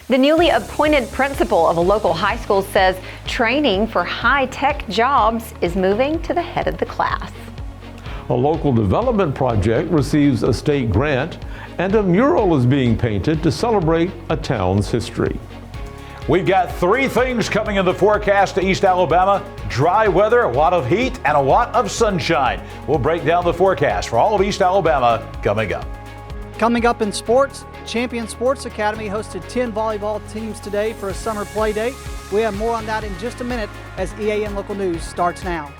The newly appointed principal of a local high school says training for high-tech jobs is moving to the head of the class. A local development project receives a state grant, and a mural is being painted to celebrate a town's history. We've got three things coming in the forecast to East Alabama: dry weather, a lot of heat, and a lot of sunshine. We'll break down the forecast for all of East Alabama coming up. Coming up in sports, Champion Sports Academy hosted 10 volleyball teams today for a summer play date. We have more on that in just a minute as EAN Local News starts now.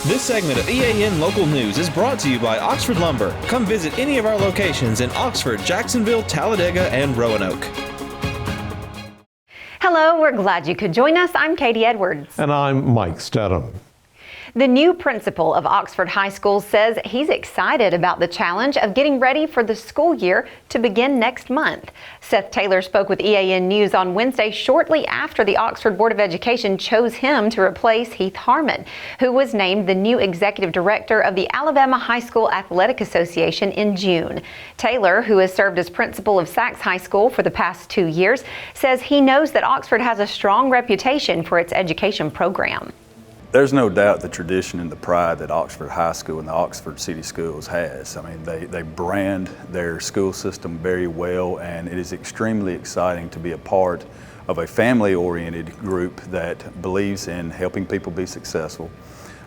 This segment of EAN Local News is brought to you by Oxford Lumber. Come visit any of our locations in Oxford, Jacksonville, Talladega, and Roanoke. Hello, we're glad you could join us. I'm Katie Edwards. And I'm Mike Stedham. The new principal of Oxford High School says he's excited about the challenge of getting ready for the school year to begin next month. Seth Taylor spoke with EAN News on Wednesday shortly after the Oxford Board of Education chose him to replace Heath Harmon, who was named the new executive director of the Alabama High School Athletic Association in June. Taylor, who has served as principal of Sachs High School for the past 2 years, says he knows that Oxford has a strong reputation for its education program. There's no doubt the tradition and the pride that Oxford High School and the Oxford City Schools has. I mean, they brand their school system very well, and it is extremely exciting to be a part of a family-oriented group that believes in helping people be successful.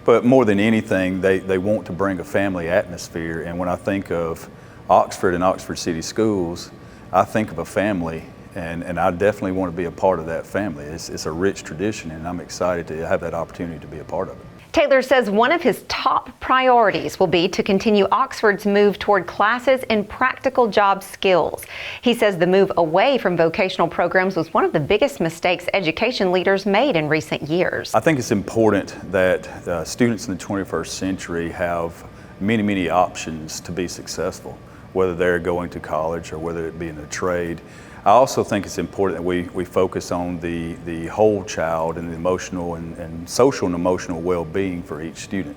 But more than anything, they want to bring a family atmosphere, and when I think of Oxford and Oxford City Schools, I think of a family. And I definitely want to be a part of that family. It's a rich tradition, and I'm excited to have that opportunity to be a part of it. Taylor says one of his top priorities will be to continue Oxford's move toward classes in practical job skills. He says the move away from vocational programs was one of the biggest mistakes education leaders made in recent years. I think it's important that students in the 21st century have many options to be successful, whether they're going to college or whether it be in a trade. I also think it's important that we focus on the whole child and the emotional and social and emotional well-being for each student.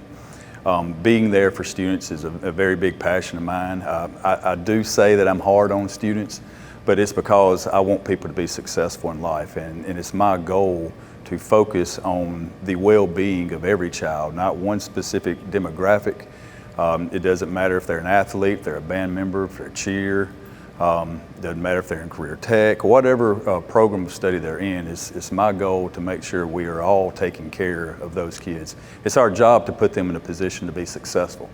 Being there for students is a very big passion of mine. I do say that I'm hard on students, but it's because I want people to be successful in life, and it's my goal to focus on the well-being of every child, not one specific demographic. It doesn't matter if they're an athlete, if they're a band member, if they're a cheer. Doesn't matter if they're in career tech, whatever program of study they're in. It's my goal to make sure we are all taking care of those kids. It's our job to put them in a position to be successful.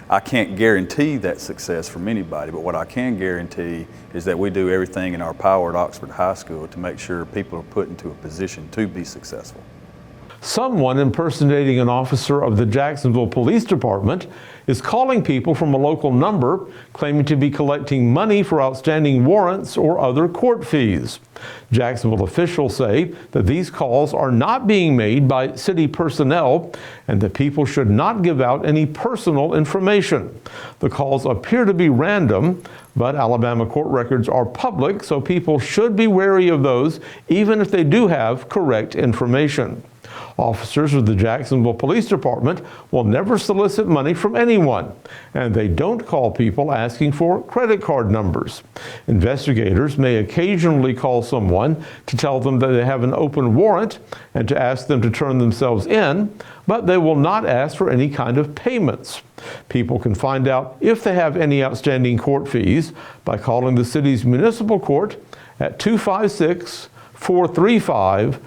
I can't guarantee that success from anybody, but what I can guarantee is that we do everything in our power at Oxford High School to make sure people are put into a position to be successful. Someone impersonating an officer of the Jacksonville Police Department is calling people from a local number claiming to be collecting money for outstanding warrants or other court fees. Jacksonville officials say that these calls are not being made by city personnel and that people should not give out any personal information. The calls appear to be random, but Alabama court records are public, so people should be wary of those even if they do have correct information. Officers of the Jacksonville Police Department will never solicit money from anyone, and they don't call people asking for credit card numbers. Investigators may occasionally call someone to tell them that they have an open warrant and to ask them to turn themselves in, but they will not ask for any kind of payments. People can find out if they have any outstanding court fees by calling the city's municipal court at 256-435-6960.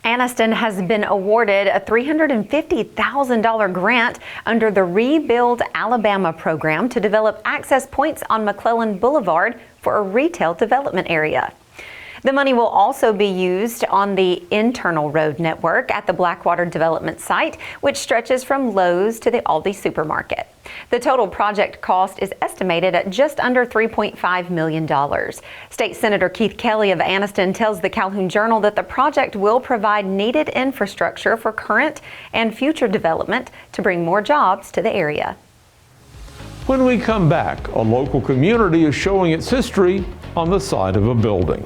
Anniston has been awarded a $350,000 grant under the Rebuild Alabama program to develop access points on McClellan Boulevard for a retail development area. The money will also be used on the internal road network at the Blackwater development site, which stretches from Lowe's to the Aldi supermarket. The total project cost is estimated at just under $3.5 million. State Senator Keith Kelly of Anniston tells the Calhoun Journal that the project will provide needed infrastructure for current and future development to bring more jobs to the area. When we come back, a local community is showing its history on the side of a building.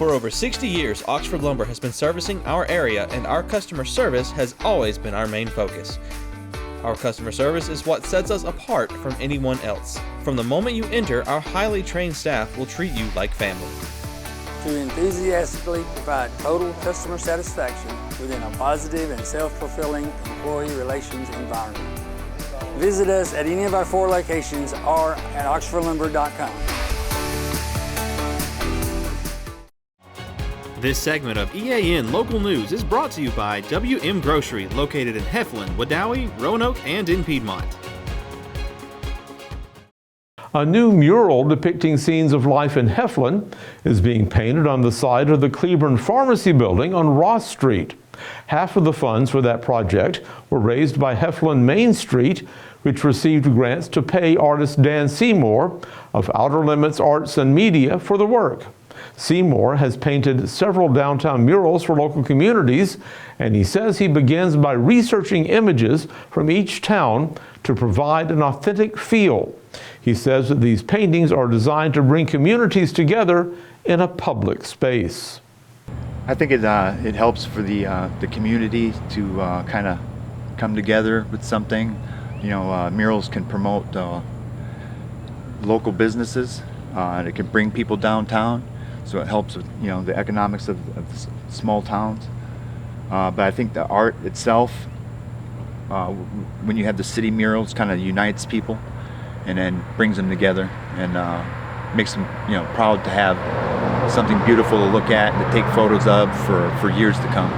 For over 60 years, Oxford Lumber has been servicing our area, and our customer service has always been our main focus. Our customer service is what sets us apart from anyone else. From the moment you enter, our highly trained staff will treat you like family. To enthusiastically provide total customer satisfaction within a positive and self-fulfilling employee relations environment. Visit us at any of our 4 locations or at oxfordlumber.com. This segment of EAN Local News is brought to you by WM Grocery, located in Heflin, Wadowee, Roanoke, and in Piedmont. A new mural depicting scenes of life in Heflin is being painted on the side of the Cleburne Pharmacy building on Ross Street. Half of the funds for that project were raised by Heflin Main Street, which received grants to pay artist Dan Seymour of Outer Limits Arts and Media for the work. Seymour has painted several downtown murals for local communities, and he says he begins by researching images from each town to provide an authentic feel. He says that these paintings are designed to bring communities together in a public space. I think it helps for the community to kind of come together with something. You know, murals can promote local businesses, and it can bring people downtown. So it helps with, you know, the economics of small towns. But I think the art itself, when you have the city murals, kind of unites people and then brings them together and makes them, you know, proud to have something beautiful to look at and to take photos of for years to come.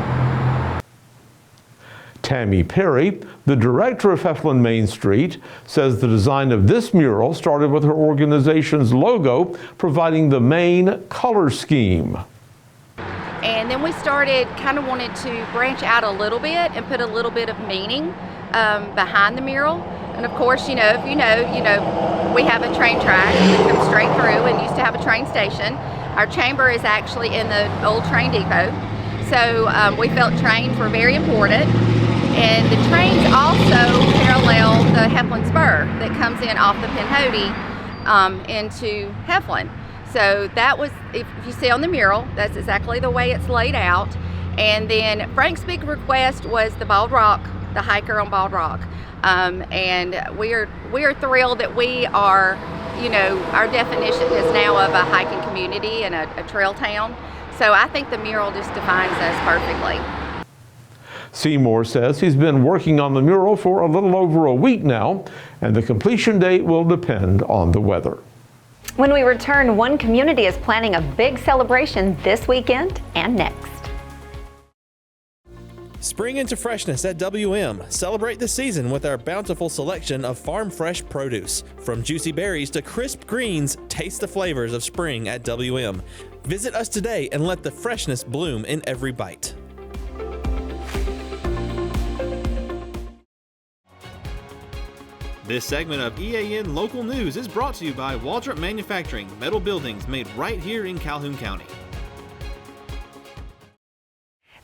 Tammy Perry, the director of Heflin Main Street, says the design of this mural started with her organization's logo, providing the main color scheme. And then we started, kind of wanted to branch out a little bit and put a little bit of meaning behind the mural. And of course, you know, if you know, we have a train track that comes straight through and used to have a train station. Our chamber is actually in the old train depot. So we felt trains were very important. And the trains also parallel the Heflin Spur that comes in off the Pinhoti into Heflin. So that was, if you see on the mural, that's exactly the way it's laid out. And then Frank's big request was the Bald Rock, the hiker on Bald Rock. And we are thrilled that we are, you know, our definition is now of a hiking community and a trail town. So I think the mural just defines us perfectly. Seymour says he's been working on the mural for a little over a week now, and the completion date will depend on the weather. When we return, one community is planning a big celebration this weekend and next. Spring into freshness at WM. Celebrate the season with our bountiful selection of farm fresh produce. From juicy berries to crisp greens, taste the flavors of spring at WM. Visit us today and let the freshness bloom in every bite. This segment of EAN Local News is brought to you by Waldrop Manufacturing, metal buildings made right here in Calhoun County.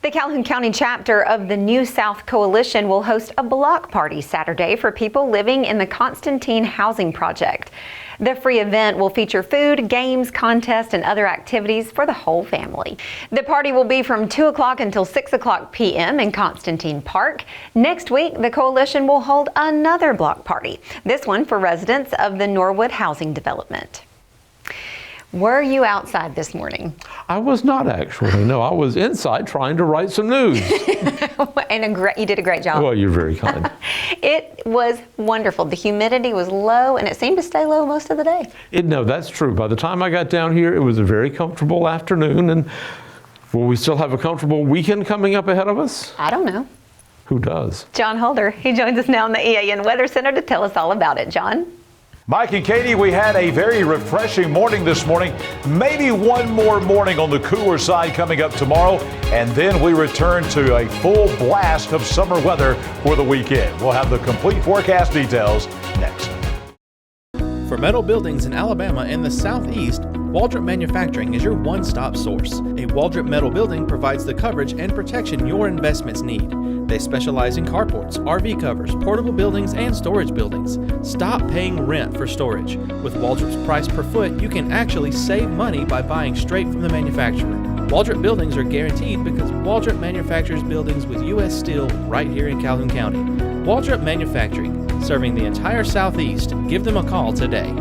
The Calhoun County chapter of the New South Coalition will host a block party Saturday for people living in the Constantine Housing Project. The free event will feature food, games, contests, and other activities for the whole family. The party will be from 2 o'clock until 6 o'clock p.m. in Constantine Park. Next week, the coalition will hold another block party, this one for residents of the Norwood Housing Development. Were you outside this morning? I was not actually. No, I was inside trying to write some news. And you did a great job. Well, you're very kind. It was wonderful. The humidity was low, and it seemed to stay low most of the day. No, that's true. By the time I got down here, it was a very comfortable afternoon. And will we still have a comfortable weekend coming up ahead of us? I don't know. Who does? John Holder. He joins us now in the EAN Weather Center to tell us all about it. John? Mike and Katie, we had a very refreshing morning this morning. Maybe one more morning on the cooler side coming up tomorrow. And then we return to a full blast of summer weather for the weekend. We'll have the complete forecast details next. For metal buildings in Alabama and the Southeast, Waldrop Manufacturing is your one-stop source. A Waldrop metal building provides the coverage and protection your investments need. They specialize in carports, RV covers, portable buildings, and storage buildings. Stop paying rent for storage. With Waldrop's price per foot, you can actually save money by buying straight from the manufacturer. Waldrop buildings are guaranteed because Waldrop manufactures buildings with U.S. steel right here in Calhoun County. Waldrop Manufacturing, serving the entire Southeast. Give them a call today.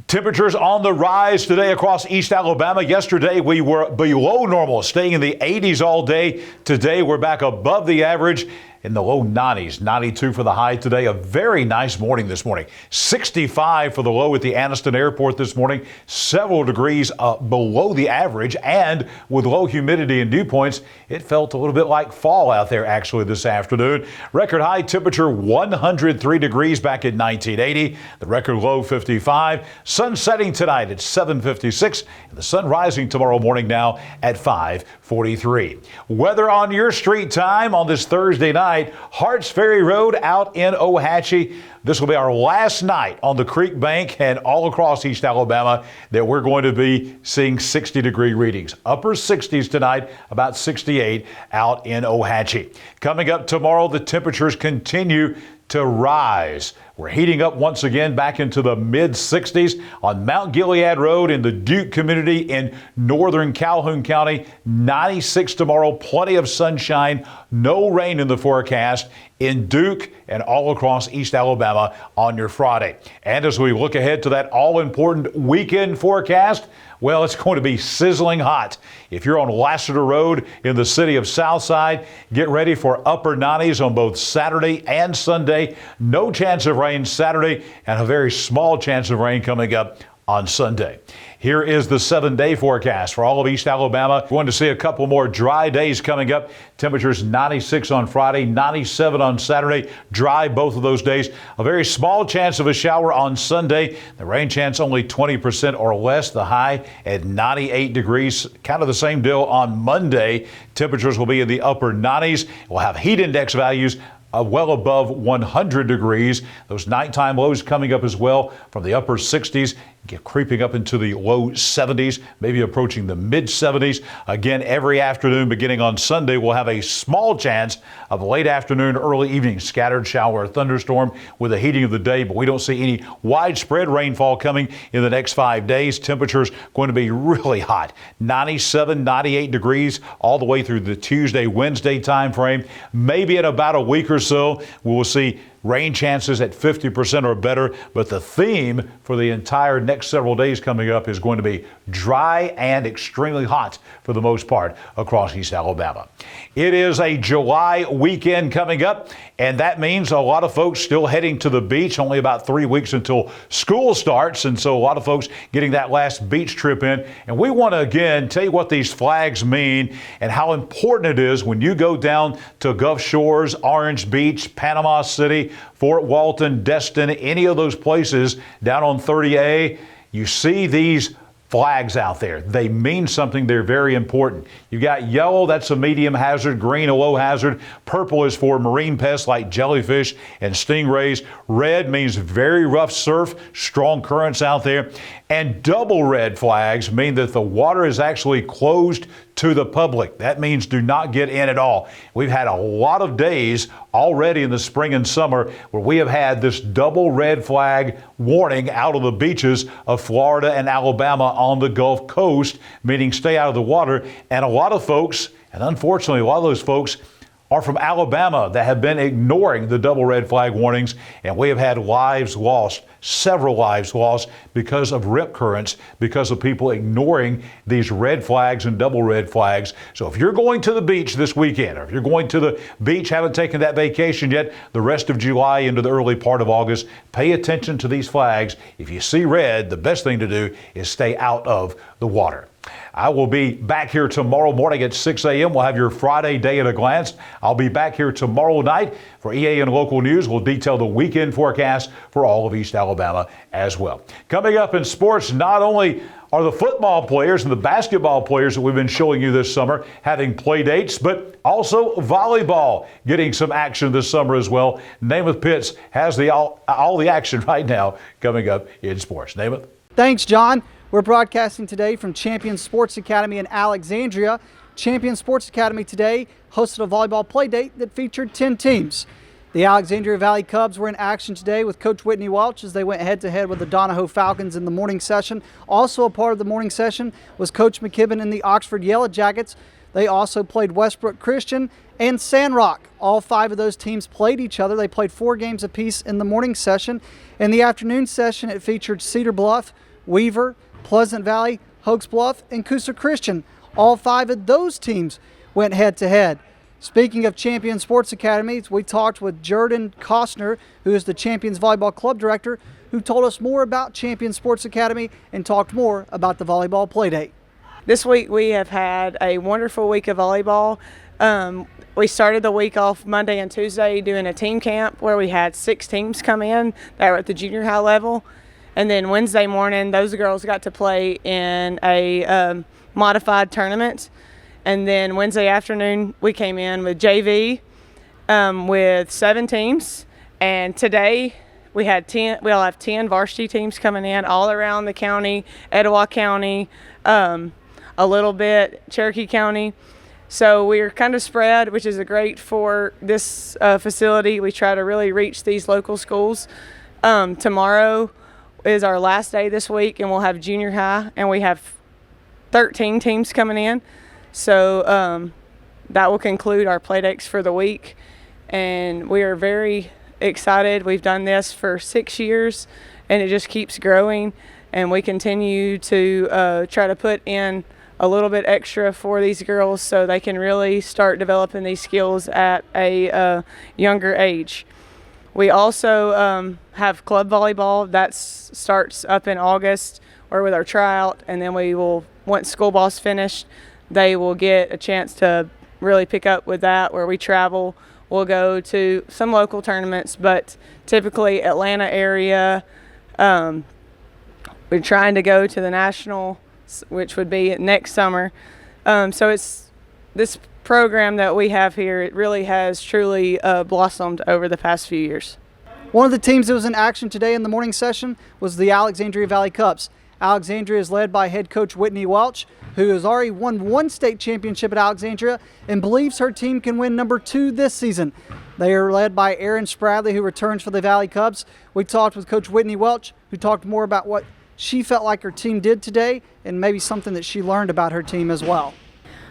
Temperatures on the rise today across East Alabama. Yesterday we were below normal, staying in the 80s all day. Today we're back above the average in the low 90s. 92 for the high today. A very nice morning this morning. 65 for the low at the Anniston Airport this morning. Several degrees below the average, and with low humidity and dew points, it felt a little bit like fall out there actually this afternoon. Record high temperature 103 degrees back in 1980. The record low 55. Sun setting tonight at 7:56, and the sun rising tomorrow morning now at 5:43. Weather on your street time on this Thursday night. Harts Ferry Road out in Ohatchee. This will be our last night on the creek bank and all across East Alabama that we're going to be seeing 60-degree readings. Upper 60s tonight, about 68 out in Ohatchee. Coming up tomorrow, the temperatures continue to rise. We're heating up once again back into the mid-60s on Mount Gilead Road in the Duke community in northern Calhoun County. 96 tomorrow, plenty of sunshine, no rain in the forecast in Duke and all across East Alabama on your Friday. And as we look ahead to that all-important weekend forecast, well, it's going to be sizzling hot. If you're on Lassiter Road in the city of Southside, get ready for upper 90s on both Saturday and Sunday. No chance of rain Saturday and a very small chance of rain coming up on Sunday. Here is the 7-day forecast for all of East Alabama. We're going to see a couple more dry days coming up. Temperatures 96 on Friday, 97 on Saturday. Dry both of those days. A very small chance of a shower on Sunday. The rain chance only 20% or less. The high at 98 degrees. Kind of the same deal on Monday. Temperatures will be in the upper 90s. We'll have heat index values well above 100 degrees. Those nighttime lows coming up as well from the upper 60s, creeping up into the low 70s, maybe approaching the mid 70s. Again, every afternoon beginning on Sunday, we'll have a small chance of late afternoon, early evening scattered shower or thunderstorm with the heating of the day, but we don't see any widespread rainfall coming in the next 5 days. Temperatures going to be really hot, 97, 98 degrees all the way through the Tuesday, Wednesday time frame. Maybe in about a week or so, we will see rain chances at 50% or better, but the theme for the entire next several days coming up is going to be dry and extremely hot for the most part across East Alabama. It is a July weekend coming up, and that means a lot of folks still heading to the beach. Only about 3 weeks until school starts, and so a lot of folks getting that last beach trip in. And we want to again tell you what these flags mean and how important it is when you go down to Gulf Shores, Orange Beach, Panama City, Fort Walton, Destin, any of those places down on 30A. You see these flags out there. They mean something. They're very important. You got yellow, that's a medium hazard, green, a low hazard. Purple is for marine pests like jellyfish and stingrays. Red means very rough surf, strong currents out there. And double red flags mean that the water is actually closed to the public. That means do not get in at all. We've had a lot of days already in the spring and summer where we have had this double red flag warning out of the beaches of Florida and Alabama on the Gulf Coast, meaning stay out of the water. And a lot of folks, and unfortunately a lot of those folks, are from Alabama that have been ignoring the double red flag warnings, and we have had lives lost, several lives lost because of rip currents, because of people ignoring these red flags and double red flags. So if you're going to the beach this weekend, or if you're going to the beach, haven't taken that vacation yet, the rest of July into the early part of August, pay attention to these flags. If you see red, the best thing to do is stay out of the water. I will be back here tomorrow morning at 6 a.m. We'll have your Friday day at a glance. I'll be back here tomorrow night for EAN Local News. We'll detail the weekend forecast for all of East Alabama as well. Coming up in sports, not only are the football players and the basketball players that we've been showing you this summer having play dates, but also volleyball getting some action this summer as well. Namath Pitts has all the action right now coming up in sports. Namath. Thanks, John. We're broadcasting today from Champion Sports Academy in Alexandria. Champion Sports Academy today hosted a volleyball play date that featured 10 teams. The Alexandria Valley Cubs were in action today with Coach Whitney Welch as they went head-to-head with the Donahoe Falcons in the morning session. Also a part of the morning session was Coach McKibben and the Oxford Yellow Jackets. They also played Westbrook Christian and Sandrock. All 5 of those teams played each other. They played 4 games apiece in the morning session. In the afternoon session, it featured Cedar Bluff, Weaver, Pleasant Valley, Hoax Bluff, and Coosa Christian. All 5 of those teams went head-to-head. Speaking of Champion Sports Academies, we talked with Jordan Costner, who is the Champions Volleyball Club Director, who told us more about Champion Sports Academy and talked more about the volleyball playdate. This week we have had a wonderful week of volleyball. We started the week off Monday and Tuesday doing a team camp where we had 6 teams come in that were at the junior high level. And then Wednesday morning, those girls got to play in a modified tournament. And then Wednesday afternoon, we came in with JV with 7 teams. And today we'll have 10 varsity teams coming in all around the county, Etowah County, a little bit Cherokee County. So we're kind of spread, which is great for this facility. We try to really reach these local schools. Tomorrow is our last day this week, and we'll have junior high, and we have 13 teams coming in. So that will conclude our play dates for the week, and we are very excited. We've done this for 6 years, and it just keeps growing, and we continue to try to put in a little bit extra for these girls so they can really start developing these skills at a younger age. We also have club volleyball. That starts up in August or with our tryout, and then we will, once school ball's finished, they will get a chance to really pick up with that, where we travel. We'll go to some local tournaments, but typically Atlanta area. We're trying to go to the national, which would be next summer. So it's this program that we have here, it really has truly blossomed over the past few years. One of the teams that was in action today in the morning session was the Alexandria Valley Cubs. Alexandria is led by head coach Whitney Welch, who has already won 1 state championship at Alexandria and believes her team can win number 2 this season. They are led by Erin Spradley, who returns for the Valley Cubs. We talked with Coach Whitney Welch, who talked more about what she felt like her team did today and maybe something that she learned about her team as well.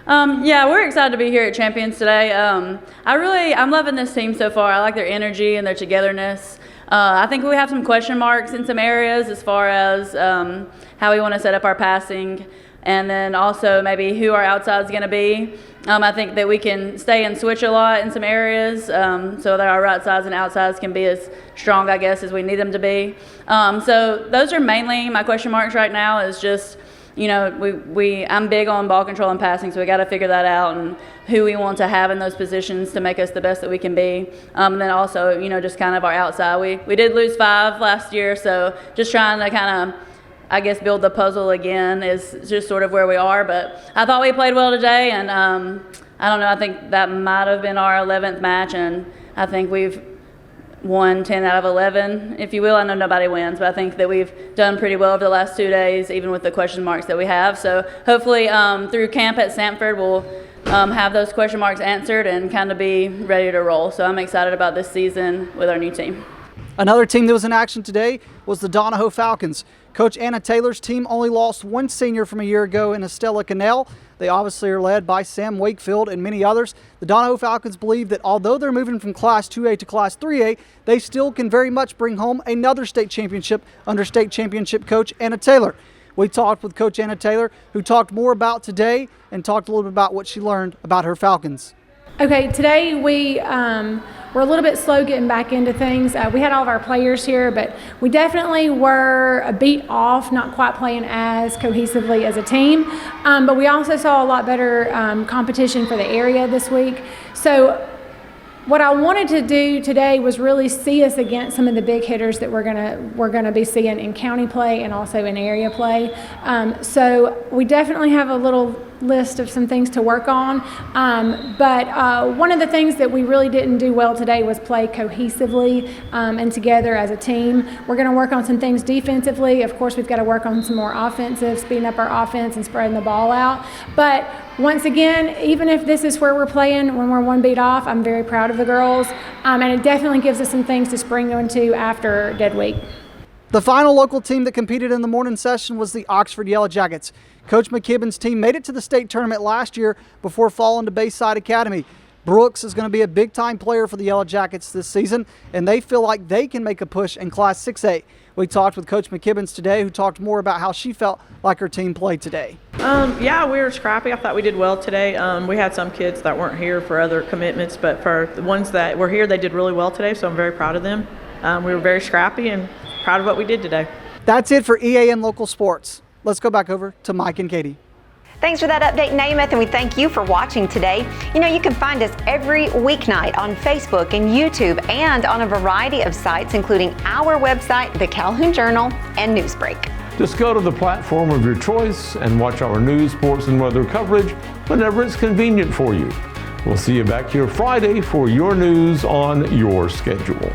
Yeah, we're excited to be here at Champions today. I'm loving this team so far. I like their energy and their togetherness. I think we have some question marks in some areas as far as how we want to set up our passing, and then also maybe who our outside is going to be. I think that we can stay and switch a lot in some areas so that our right sides and outsides can be as strong, I guess, as we need them to be. So those are mainly my question marks right now, is just, you know, I'm big on ball control and passing, so we got to figure that out and who we want to have in those positions to make us the best that we can be. And then also, you know, just kind of our outside. We did lose 5 last year, so just trying to kind of, I guess, build the puzzle again is just sort of where we are. But I thought we played well today, and I don't know, I think that might have been our 11th match, and I think we've won 10 out of 11, if you will. I know nobody wins, but I think that we've done pretty well over the last 2 days, even with the question marks that we have. So hopefully through camp at Sanford, we'll have those question marks answered and kind of be ready to roll. So I'm excited about this season with our new team. Another team that was in action today was the Donahoe Falcons. Coach Anna Taylor's team only lost 1 senior from a year ago in Estella Cannell. They obviously are led by Sam Wakefield and many others. The Donahoe Falcons believe that although they're moving from Class 2A to Class 3A, they still can very much bring home another state championship under state championship coach Anna Taylor. We talked with Coach Anna Taylor, who talked more about today and talked a little bit about what she learned about her Falcons. Okay, today we're a little bit slow getting back into things. We had all of our players here, but we definitely were a beat off, not quite playing as cohesively as a team. But we also saw a lot better competition for the area this week. So what I wanted to do today was really see us against some of the big hitters that we're gonna be seeing in county play and also in area play. So we definitely have a little list of some things to work on. But one of the things that we really didn't do well today was play cohesively and together as a team. We're going to work on some things defensively. Of course, we've got to work on some more offensive, speeding up our offense and spreading the ball out. But once again, even if this is where we're playing when we're one beat off, I'm very proud of the girls. And it definitely gives us some things to spring into after dead week. The final local team that competed in the morning session was the Oxford Yellow Jackets. Coach McKibben's team made it to the state tournament last year before falling to Bayside Academy. Brooks is going to be a big-time player for the Yellow Jackets this season, and they feel like they can make a push in Class 6A. We talked with Coach McKibben's today, who talked more about how she felt like her team played today. Yeah, we were scrappy. I thought we did well today. We had some kids that weren't here for other commitments, but for the ones that were here, they did really well today, so I'm very proud of them. We were very scrappy and proud of what we did today. That's it for EAN Local Sports. Let's go back over to Mike and Katie. Thanks for that update, Namath, and we thank you for watching today. You know, you can find us every weeknight on Facebook and YouTube and on a variety of sites, including our website, the Calhoun Journal, and Newsbreak. Just go to the platform of your choice and watch our news, sports, and weather coverage whenever it's convenient for you. We'll see you back here Friday for your news on your schedule.